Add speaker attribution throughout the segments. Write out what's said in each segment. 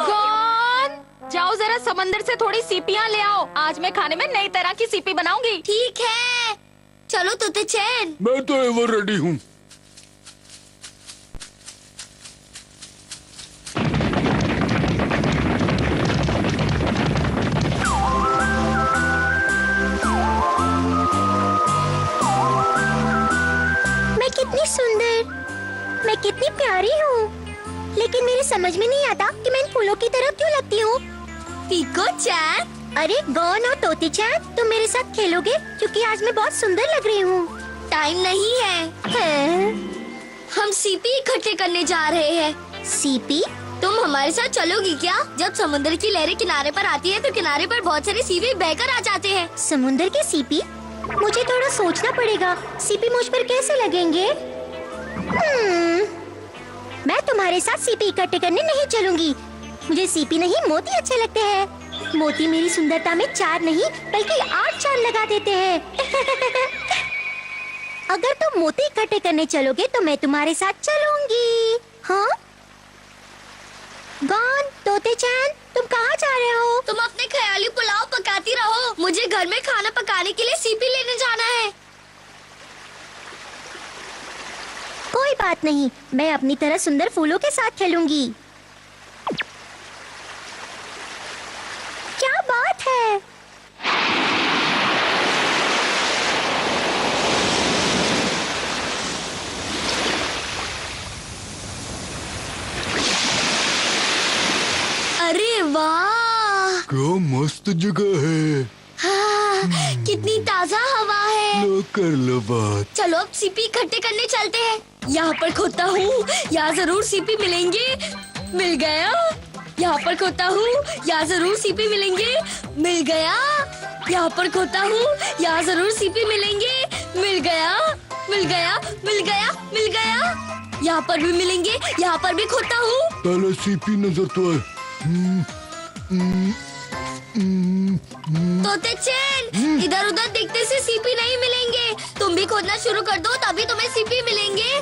Speaker 1: कौन? जाओ जरा समंदर से थोड़ी सीपियाँ ले आओ। आज मैं खाने में नई तरह की सीपी बनाऊंगी।
Speaker 2: ठीक है, चलो तोते चैन।
Speaker 3: मैं तो एवर रेडी हूँ।
Speaker 2: मैं कितनी सुंदर, मैं कितनी प्यारी हूँ, लेकिन मेरे समझ में नहीं आता कि मैं इन फूलों की तरफ क्यों लगती हूँ। पीको चैन। अरे गौन और तोती चैन, तुम मेरे साथ खेलोगे क्योंकि आज मैं बहुत सुंदर लग रही हूँ। टाइम नहीं है। हम सीपी इकट्ठे करने जा रहे हैं। सीपी? तुम हमारे साथ चलोगी क्या? जब समुद्र की लहरें किनारे पर आती है तो किनारे पर बहुत सारे सीपी बहकर आ जाते हैं। समुद्र के सीपी? मुझे थोड़ा सोचना पड़ेगा। सीपी मुझ पर कैसे लगेंगे? मैं तुम्हारे साथ सीपी इकट्ठे करने नहीं चलूंगी। मुझे सीपी नहीं, मोती अच्छे लगते हैं। मोती मेरी सुंदरता में 4 नहीं बल्कि 8 चांद लगा देते हैं। अगर तुम मोती इकट्ठे करने चलोगे तो मैं तुम्हारे साथ चलूंगी। हाँ? गौन, तोते चैन, तुम कहाँ जा रहे हो? तुम अपने ख्याली पुलाव पकाती रहो। मुझे घर में खाना पकाने के लिए सीपी लेने जाना है। कोई बात नहीं, मैं अपनी तरह सुंदर फूलों के साथ खेलूंगी। क्या बात है? अरे वाह,
Speaker 3: क्या मस्त जगह है।
Speaker 2: हाँ, कितनी ताजा हवा है।
Speaker 3: लो कर लो बात।
Speaker 2: चलो अब सीपी इकट्ठे करने चलते हैं। यहाँ पर खोता हूँ, यहाँ जरूर सीपी मिलेंगे। मिल गया। यहाँ पर खोता हूँ, यहाँ जरूर सीपी मिलेंगे। मिल गया। यहाँ पर खोता हूँ, यहाँ जरूर सीपी मिलेंगे। मिल गया, मिल गया, मिल गया, मिल गया। यहाँ पर भी मिलेंगे, यहाँ पर भी खोता हूँ।
Speaker 3: पहले सीपी नजर तो है।
Speaker 2: तोते चैन, इधर उधर दिखते से सीपी नहीं मिलेंगे। तुम भी खोदना शुरू कर दो, तभी तुम्हें सीपी मिलेंगे।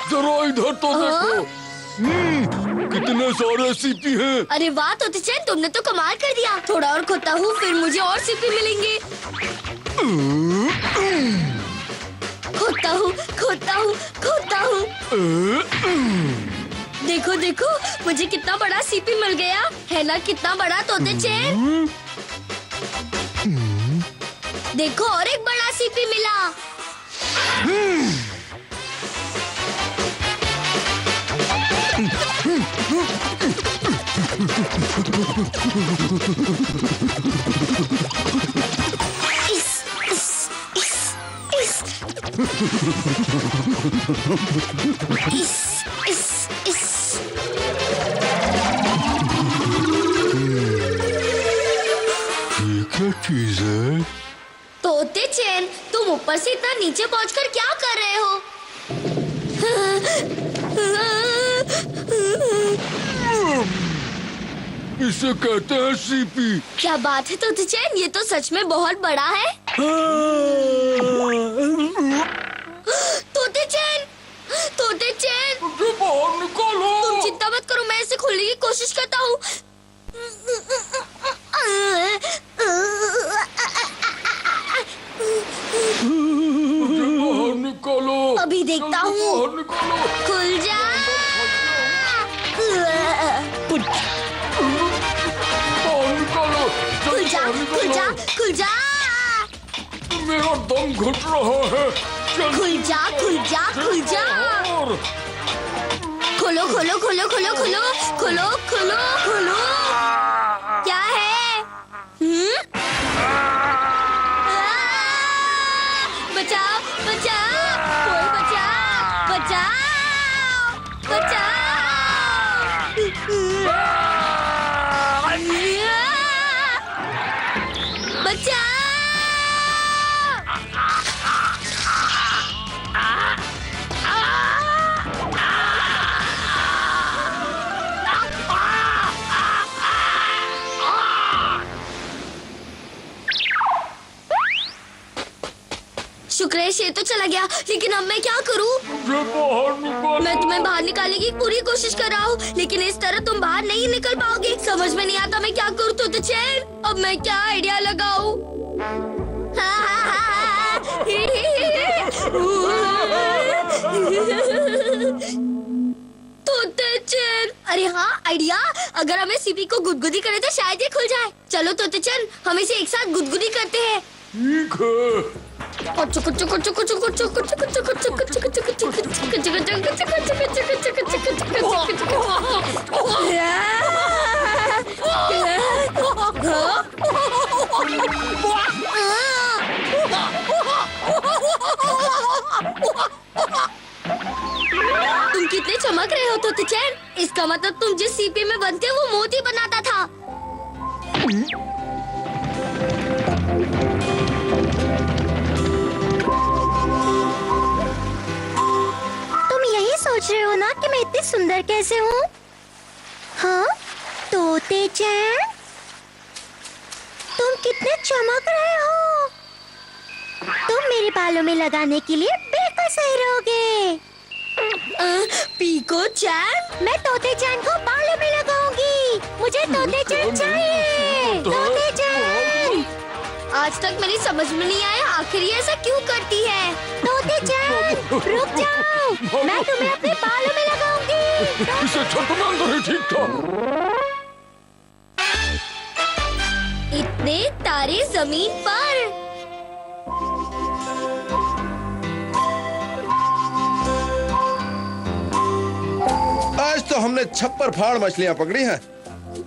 Speaker 3: जरा इधर तो देखो। कितने सारे सीपी हैं।
Speaker 2: अरे वाह तोते चैन, तुमने तो कमाल कर दिया। थोड़ा और खोता हूँ, फिर मुझे और सीपी मिलेंगे। खोता हूँ, खोता हूँ, खोता हूँ। देखो देखो, मुझे कितना बड़ा सीपी मिल गया है ना? कितना बड़ा तोते चैन। देखो और एक बड़ा सीपी मिला।
Speaker 3: ये क्या चीज है?
Speaker 2: तोते चैन, तुम ऊपर से इतना नीचे पहुंचकर क्या कर रहे हो?
Speaker 3: इसे कहते हैं सीपी।
Speaker 2: क्या बात है तोते चैन, ये तो सच में बहुत बड़ा है। तोते चैन, तोते चैन,
Speaker 3: मुझे बाहर निकालो।
Speaker 2: तुम चिंता मत करो, मैं इसे खोलने की कोशिश करता हूँ।
Speaker 3: मुझे बाहर निकालो।
Speaker 2: अभी देखता हूँ।
Speaker 3: बाहर निकालो।
Speaker 2: खुल जा।
Speaker 3: बाहर निकालो।
Speaker 2: खुल जा, खुल जा, खुल जा।
Speaker 3: मेरा दम घुट रहा है।
Speaker 2: खुल जा, खुल जा, खुल जा। खोलो खोलो खोलो खोलो खोलो खोलो खोलो खोलो। क्या है? बचाओ बचाओ, कोई बचाओ, बचाओ बचाओ। बचाओ। शुक्र है शेर तो चला गया, लेकिन अब मैं क्या करूं?
Speaker 3: मुझे बाहर निकाल।
Speaker 2: मैं तुम्हें बाहर निकालने की पूरी कोशिश कर रहा हूँ, लेकिन इस तरह तुम बाहर नहीं निकल पाओगे। समझ में नहीं आता मैं क्या करूँ तो चैन। अब मैं क्या आइडिया लगाऊं? तोते चैन, अरे हाँ आइडिया। अगर हमें सीपी को गुदगुदी करें तो शायद ये खुल जाए। चलो तोते चैन, हम इसे एक साथ गुदगुदी करते हैं।
Speaker 3: ठीक
Speaker 2: तुम कितने चमक रहे हो तोते चैन। इसका मतलब तुम जिस सीपी में बनते हो वो मोती बनाता था। तुम यही सोच रहे हो ना कि मैं इतनी सुंदर कैसे हूँ? हाँ तोते चैन, तुम कितने चमक रहे हो। तुम मेरे बालों में लगाने के लिए बिल्कुल सही रहोगे। पीको चैन, मैं तोते चैन को बालों में लगाऊंगी। मुझे तोते चैन चाहिए। तोते चैन, आज तक मेरी समझ में नहीं आया आखिर ये ऐसा क्यों करती है। तोते चैन रुक जाओ, मैं तुम्हें अपने बालों में लगाऊंगी।
Speaker 3: इसे छटना नहीं ठीक था।
Speaker 2: इतने तारे जमीन पर।
Speaker 4: आज तो हमने छप्पर फाड़ मछलियाँ पकड़ी हैं।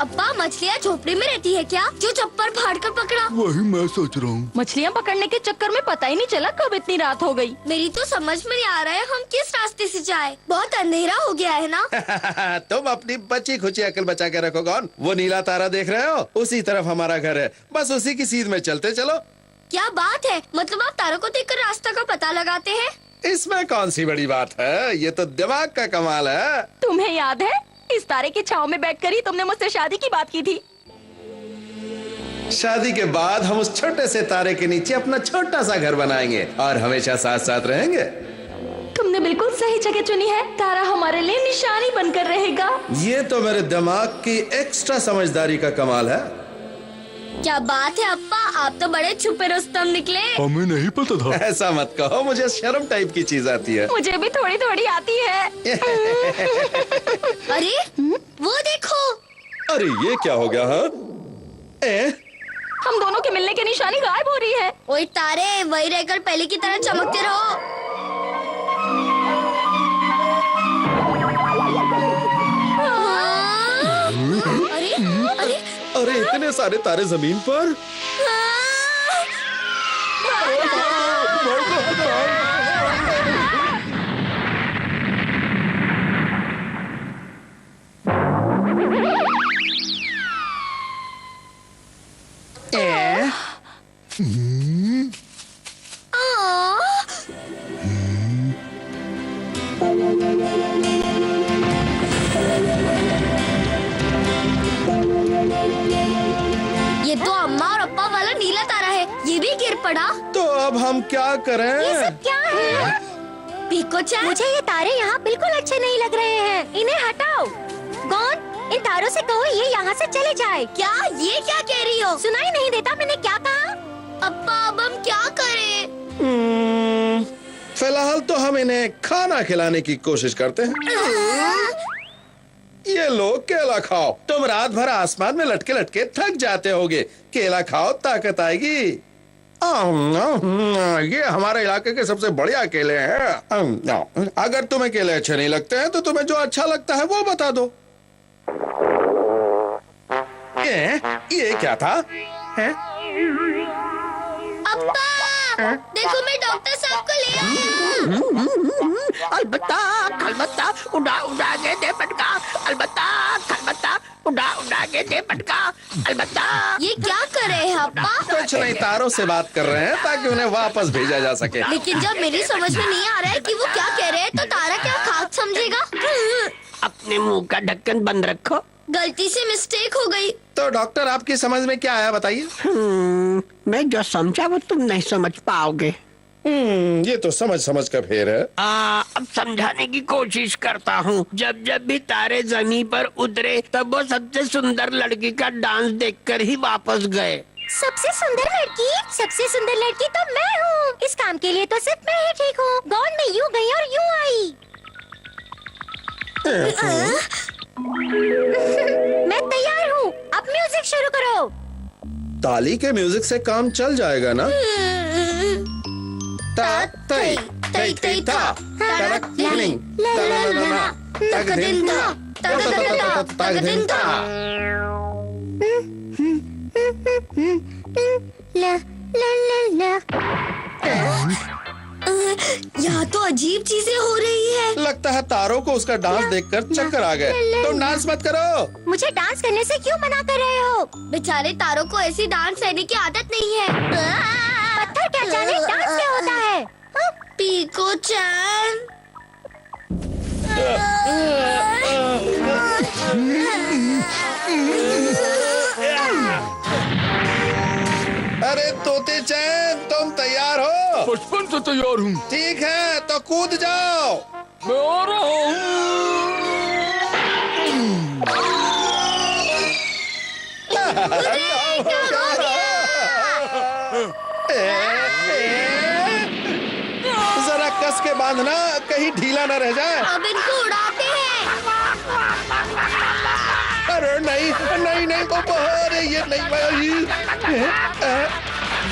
Speaker 2: अब्बा मछलियाँ झोपड़ी में रहती है क्या, जो छप्पर फाड़ कर पकड़ा?
Speaker 3: वही मैं सोच रहा हूँ।
Speaker 1: मछलियाँ पकड़ने के चक्कर में पता ही नहीं चला कब इतनी रात हो गई।
Speaker 2: मेरी तो समझ में नहीं आ रहा है हम किस रास्ते से जाए। बहुत अंधेरा हो गया है ना।
Speaker 4: तुम अपनी बची खुची अकल बचा के रखो कौन। वो नीला तारा देख रहे हो, उसी तरफ हमारा घर है। बस उसी की सीध में चलते चलो।
Speaker 2: क्या बात है, मतलब आप तारों को देखकर रास्ता का पता लगाते हैं?
Speaker 4: इसमें कौन सी बड़ी बात है, ये तो दिमाग का कमाल है।
Speaker 1: तुम्हें याद है इस तारे की छाव में बैठकर ही तुमने मुझसे शादी की बात की थी।
Speaker 4: शादी के बाद हम उस छोटे से तारे के नीचे अपना छोटा सा घर बनाएंगे और हमेशा साथ साथ रहेंगे।
Speaker 1: तुमने बिल्कुल सही जगह चुनी है। तारा हमारे लिए निशानी बनकर रहेगा।
Speaker 4: ये तो मेरे दिमाग की एक्स्ट्रा समझदारी का कमाल है।
Speaker 2: क्या बात है अप्पा, आप तो बड़े छुपे रुस्तम निकले।
Speaker 3: हमें नहीं पता था।
Speaker 4: ऐसा मत कहो, मुझे शर्म टाइप की चीज आती है।
Speaker 1: मुझे भी थोड़ी थोड़ी आती है।
Speaker 2: अरे वो देखो।
Speaker 4: अरे ये क्या हो गया? हाँ
Speaker 1: हम दोनों के मिलने की निशानी गायब हो रही है।
Speaker 2: ओए तारे, वही रहकर पहले की तरह चमकते रहो। अरे अरे
Speaker 4: अरे इतने सारे तारे जमीन पर।
Speaker 2: ये तो अम्मा और अप्पा वाला नीला तारा है, ये भी गिर पड़ा।
Speaker 4: तो अब हम क्या करें?
Speaker 2: ये सब क्या है? पीको चैन, मुझे ये तारे यहाँ बिल्कुल अच्छे नहीं लग रहे हैं। इन्हें हटाओ। कौन? इन तारों से कहो ये यहाँ से चले जाए। क्या? ये क्या कह रही हो? सुनाई नहीं देता मैंने क्या कहा? अप्पा अब हम क्या करें?
Speaker 4: फिलहाल तो हम इन्हें खाना खिलाने की कोशिश करते हैं। ये लो केला खाओ। तुम रात भर आसमान में लटके लटके थक जाते होगे। केला खाओ, ताकत आएगी। ये हमारे इलाके के सबसे बढ़िया केले हैं। अगर तुम्हें केले अच्छे नहीं लगते हैं तो तुम्हें जो अच्छा लगता है वो बता दो। ये क्या था?
Speaker 2: अप्पा देखो मैं डॉक्टर साहब को ले आया।
Speaker 5: अलबत्ता खलबत्ता उड़ा उड़ा के दे पटका। अलबत्ता खलबत्ता उड़ा उड़ा के दे पटका। अलबत्ता।
Speaker 2: ये क्या कर रहे हैं अप्पा?
Speaker 4: कुछ नहीं, तारों से बात कर रहे हैं ताकि उन्हें वापस भेजा जा सके।
Speaker 2: लेकिन जब मेरी समझ में नहीं आ रहा है कि वो क्या कह रहे हैं तो तारा क्या खाक समझेगा?
Speaker 5: अपने मुंह का ढक्कन बंद रखो।
Speaker 2: गलती से मिस्टेक हो गई।
Speaker 4: तो डॉक्टर आपकी समझ में क्या आया बताइए?
Speaker 5: मैं जो समझा वो तुम नहीं समझ पाओगे।
Speaker 4: ये तो समझ समझ का फेर है।
Speaker 5: अब समझाने की कोशिश करता हूँ। जब जब भी तारे जमीन पर उतरे तब वो सबसे सुंदर लड़की का डांस देखकर ही वापस गए।
Speaker 2: सबसे सुंदर लड़की तो मैं हूँ। इस काम के लिए तो सिर्फ मैं ही ठीक हूँ। गॉन में यूँ गई और यूँ आई। मैं तैयार हूँ। अब म्यूजिक शुरू करो।
Speaker 4: ताली के म्यूजिक से काम चल जाएगा ना? ता तई तई तई ता तड़क दिनिंग ला ला ला ला तक दिन ता तक दिन ता।
Speaker 2: ला ला ला ला। यहाँ तो अजीब चीजें हो रही है।
Speaker 4: लगता है तारों को उसका डांस देखकर चक्कर आ गए। तुम डांस मत करो।
Speaker 2: मुझे डांस करने से क्यों मना कर रहे हो? बेचारे तारों को ऐसी डांस करने की आदत नहीं है। पत्थर क्या जाने डांस क्या होता है? पीको चैन।
Speaker 4: अरे तोते चैन, तुम तैयार हो?
Speaker 3: बचपन से तैयार हूँ।
Speaker 4: ठीक है तो कूद जाओ।
Speaker 3: मैं आ रहा हूँ।
Speaker 4: जरा कस के बांधना, कहीं ढीला न रह जाए।
Speaker 2: अब इनको उड़ाते हैं।
Speaker 4: अरे नहीं नहीं नहीं, वो बहार है, ये नहीं भाई।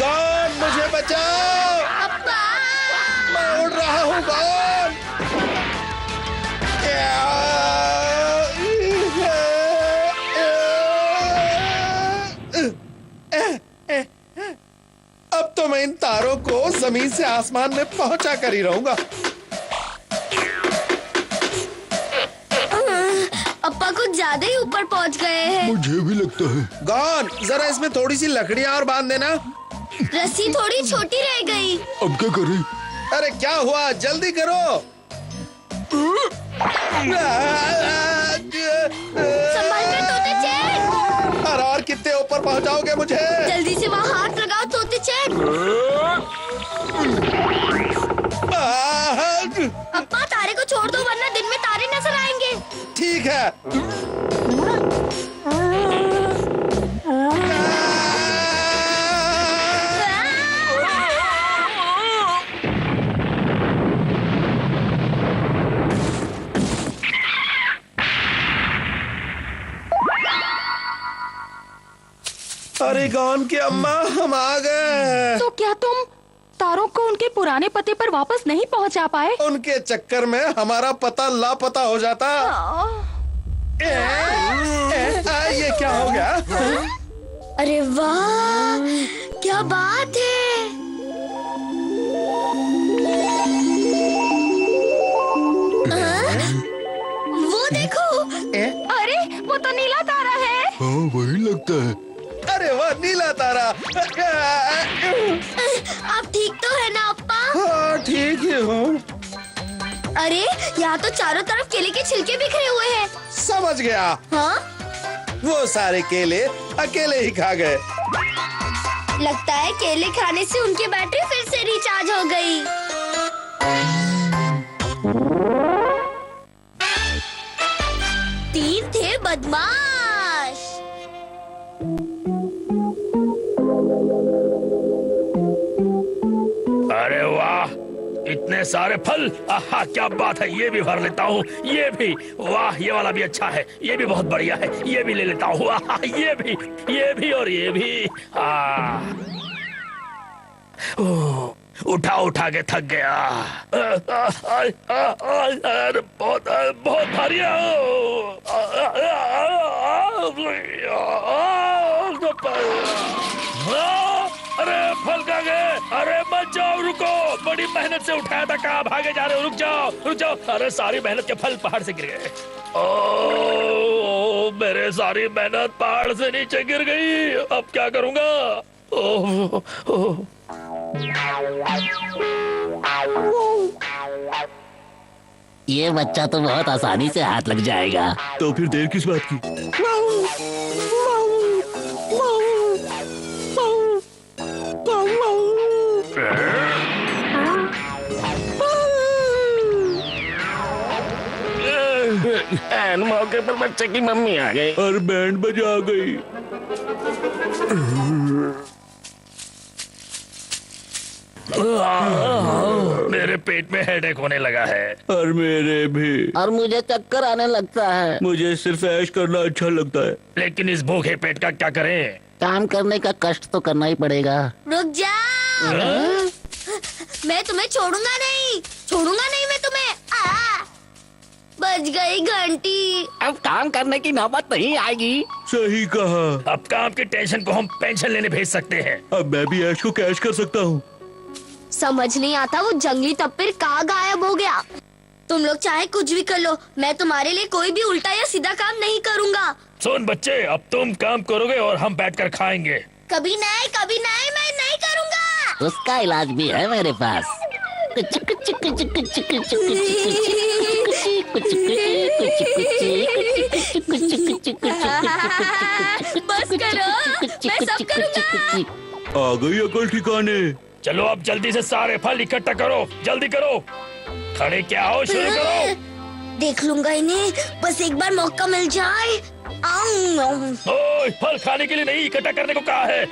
Speaker 4: गॉन, मुझे बचाओ। मैं उड़ रहा हूँ गॉन। अब तो मैं इन तारों को जमीन से आसमान में पहुंचा कर ही रहूंगा।
Speaker 2: अप्पा कुछ ज्यादा ही ऊपर पहुंच गए हैं।
Speaker 3: मुझे भी लगता है।
Speaker 4: गॉन, जरा इसमें थोड़ी सी लकड़ियां और बांध देना।
Speaker 2: रस्सी थोड़ी छोटी रह गई।
Speaker 3: अब क्या करें?
Speaker 4: अरे क्या हुआ, जल्दी करो।
Speaker 2: संभाल कर तोते चैन।
Speaker 4: और कितने ऊपर पहुंचाओगे मुझे?
Speaker 2: जल्दी से वहाँ हाथ लगाओ तोते चैन। अप्पा तारे को छोड़ दो वरना दिन में तारे नजर आएंगे।
Speaker 4: ठीक है। अरे गॉन की अम्मा, हम आ गए।
Speaker 1: तो क्या तुम तारों को उनके पुराने पते पर वापस नहीं पहुंचा पाए?
Speaker 4: उनके चक्कर में हमारा पता लापता हो जाता। ये क्या हो गया?
Speaker 2: अरे वाह, क्या बात है। वो देखो।
Speaker 1: अरे वो तो नीला तारा है।
Speaker 3: हाँ वही लगता है।
Speaker 4: अरे वाह, नीला तारा।
Speaker 2: आप ठीक तो है ना अप्पा?
Speaker 4: हाँ ठीक ही हूँ।
Speaker 2: अरे यहाँ तो चारों तरफ केले के छिलके बिखरे हुए हैं।
Speaker 4: समझ गया।
Speaker 2: हाँ?
Speaker 4: वो सारे केले अकेले ही खा गए।
Speaker 2: लगता है केले खाने से उनकी बैटरी फिर से रिचार्ज हो गई। तीन थे बदमाश।
Speaker 6: अरे वाह, इतने सारे फल। आहा, क्या बात है। ये भी भर लेता हूँ। ये भी, वाह, ये वाला भी अच्छा है। ये भी बहुत बढ़िया है। ये भी ले लेता हूँ। ये भी और ये भी। उठा उठा के थक गया। अरे बहुत बहुत भारी है। अरे फल कहाँ गए? अरे मत जाओ, रुको। बड़ी मेहनत से उठाया था, कहाँ भागे जा रहे हो? रुक जाओ रुक जाओ। अरे सारी मेहनत के फल पहाड़ से गिर गए। ओ मेरे सारी मेहनत पहाड़ से नीचे गिर गई। अब क्या करूँगा?
Speaker 5: ये बच्चा तो बहुत आसानी से हाथ लग जाएगा।
Speaker 3: तो फिर देर किस बात की?
Speaker 5: ऐन मौके पर बच्चे की मम्मी आ गई
Speaker 6: और बैंड बजा गई। मेरे पेट में हेडेक होने लगा है। और मेरे भी।
Speaker 5: और मुझे चक्कर आने लगता है।
Speaker 6: मुझे सिर्फ ऐश करना अच्छा लगता है।
Speaker 3: लेकिन इस भूखे पेट का क्या करें?
Speaker 5: काम करने का कष्ट तो करना ही पड़ेगा।
Speaker 2: रुक जा। मैं तुम्हें छोड़ूंगा नहीं मैं तुम्हें। बज गई घंटी।
Speaker 5: अब काम करने की नौबत नहीं आएगी।
Speaker 6: सही कहा।
Speaker 3: अब काम की टेंशन को हम पेंशन लेने भेज सकते हैं।
Speaker 6: अब मैं भी ऐश को कैश कर सकता हूँ।
Speaker 2: समझ नहीं आता वो जंगली तप्पीर कहाँ गायब हो गया। तुम लोग चाहे कुछ भी कर लो, मैं तुम्हारे लिए कोई भी उल्टा या सीधा काम नहीं करूँगा।
Speaker 3: सुन बच्चे, अब तुम काम करोगे और हम बैठकर खाएंगे।
Speaker 2: कभी नहीं मैं नहीं करूँगा।
Speaker 5: उसका इलाज भी है मेरे पास।
Speaker 2: बस करो, मैं सब करूँगा।
Speaker 6: आ गई अकल ठिकाने।
Speaker 3: चलो अब जल्दी से सारे फल इकट्ठा करो, जल्दी करो। खड़े क्या हो, शुरू करो।
Speaker 2: देख लूंगा इन्हें, बस एक बार मौका मिल जाए।
Speaker 3: ओए, फल खाने के लिए नहीं, इकट्ठा करने को कहा है।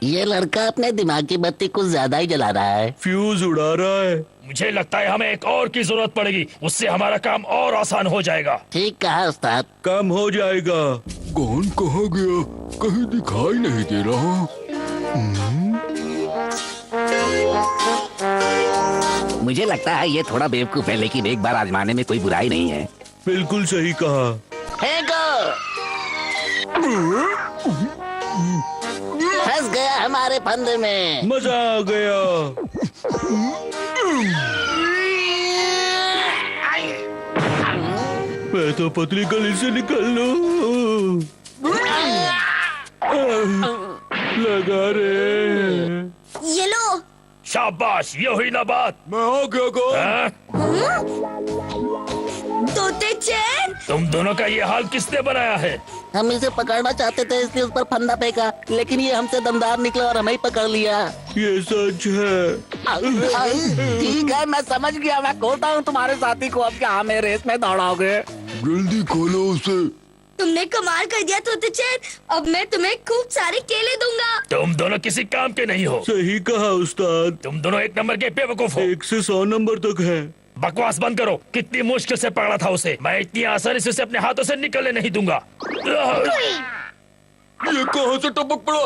Speaker 5: ये लड़का अपने दिमाग की बत्ती कुछ ज्यादा ही जला रहा है।
Speaker 6: फ्यूज उड़ा रहा है।
Speaker 3: मुझे लगता है हमें एक और की जरूरत पड़ेगी, उससे हमारा काम और आसान हो जाएगा।
Speaker 5: ठीक कहा उस्ताद।
Speaker 6: काम हो जाएगा।
Speaker 3: कौन कहाँ गया? कहीं दिखाई नहीं दे रहा।
Speaker 5: मुझे लगता है ये थोड़ा बेवकूफ है, लेकिन एक बार आजमाने में कोई बुराई नहीं है।
Speaker 6: बिल्कुल सही कहा।
Speaker 5: फंस गया हमारे फंदे में।
Speaker 6: मजा आ गया। मैं तो पतली गली से निकल लूं। लगा रे।
Speaker 2: ये लो।
Speaker 3: शाबाश, ये हुई ना बात।
Speaker 6: मैं आ गया
Speaker 3: हाँ?
Speaker 2: तोते चैन।
Speaker 3: तुम दोनों का ये हाल किसने बनाया है?
Speaker 5: हम इसे पकड़ना चाहते थे, इसलिए उस पर फंदा फेंका, लेकिन ये हमसे दमदार निकला और हमें ही पकड़ लिया।
Speaker 6: ये सच है।
Speaker 5: ठीक है, मैं समझ गया। मैं खोलता हूँ तुम्हारे साथी को। अब क्या हमें रेस में दौड़ाओगे?
Speaker 6: जल्दी खोलो उसे।
Speaker 2: तुमने कमाल कर दिया तोते चैन। अब मैं तुम्हें खूब सारे केले दूंगा।
Speaker 3: तुम दोनों किसी काम के नहीं हो।
Speaker 6: सही कहा उस्ताद।
Speaker 3: तुम दोनों एक नंबर के बेवकूफ हो।
Speaker 6: 1 से 100 नंबर तक है।
Speaker 3: बकवास बंद करो। कितनी मुश्किल से पकड़ा था उसे। मैं इतनी आसानी से उसे अपने हाथों से निकलने नहीं दूंगा।
Speaker 6: ये कहाँ से टपक पड़ा?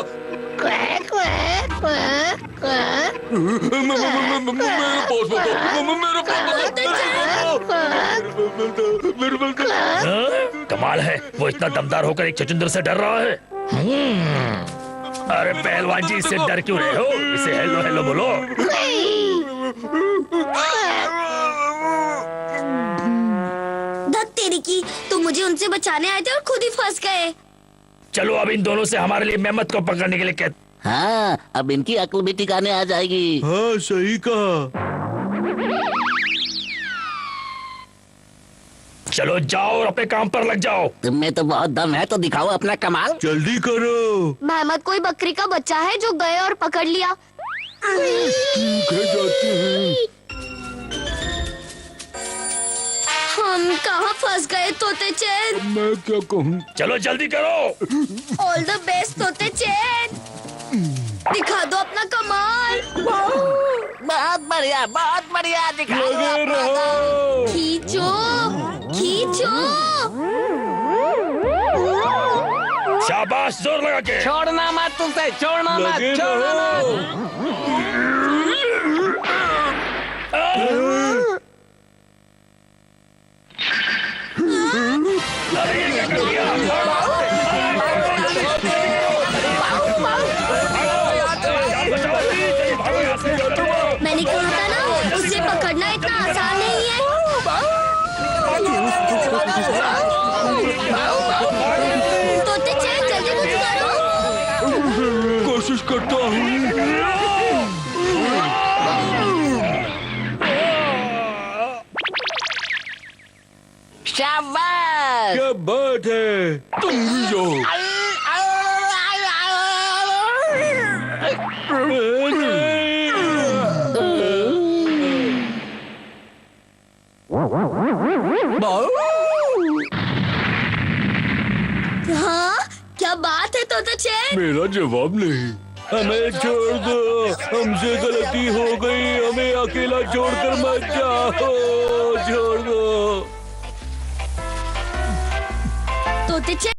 Speaker 3: हाँ? कमाल है, वो इतना दमदार होकर एक छछूंदर से डर रहा है। अरे पहलवान जी, इससे डर क्यों रहे हो? इसे हेलो हेलो बोलो।
Speaker 2: धत तेरी की, तुम मुझे उनसे बचाने आए थे और खुद ही फंस गए।
Speaker 3: चलो अब इन दोनों से हमारे लिए मेहमत को पकड़ने के लिए कहते।
Speaker 5: हाँ, अब इनकी अक्ल भी ठिकाने आ जाएगी।
Speaker 6: हाँ सही कहा।
Speaker 3: चलो जाओ और अपने काम पर लग जाओ।
Speaker 5: तुम में तो बहुत दम है, तो दिखाओ अपना कमाल।
Speaker 6: जल्दी करो।
Speaker 2: महमद कोई बकरी का बच्चा है जो गए और पकड़ लिया।
Speaker 6: ठीक है, जाते हैं।
Speaker 2: हम कहाँ फंस गए तोते चैन?
Speaker 6: मैं क्या कहूँ?
Speaker 3: चलो जल्दी करो।
Speaker 2: ऑल द बेस्ट तोते चैन। दिखा दो अपना कमाल।
Speaker 5: बहुत बढ़िया दिखा दो
Speaker 6: लगे
Speaker 5: अपना
Speaker 6: रहो।
Speaker 5: दम।
Speaker 2: खींचो खींचो।
Speaker 3: शाबाश, जोर लगा के।
Speaker 5: छोड़ना मत उसे, छोड़ना मत,
Speaker 6: लगे
Speaker 5: छोड़ना
Speaker 6: रहो।
Speaker 5: मत।
Speaker 3: अरे ये क्या कर दिया? भागो यहाँ से।
Speaker 2: मैंने कहा था ना, उसे पकड़ना इतना आसान नहीं है। तोते चैन जल्दी कुछ करो।
Speaker 6: कोशिश करता हूँ।
Speaker 5: शाबाश।
Speaker 6: क्या बात है। तुम भी जाओ।
Speaker 2: हाँ, क्या बात है तोता चैन?
Speaker 6: मेरा जवाब नहीं। हमें छोड़ दो, हमसे गलती हो गई, हमें अकेला छोड़कर मत जाओ, छोड़ दो।
Speaker 2: तोते चैन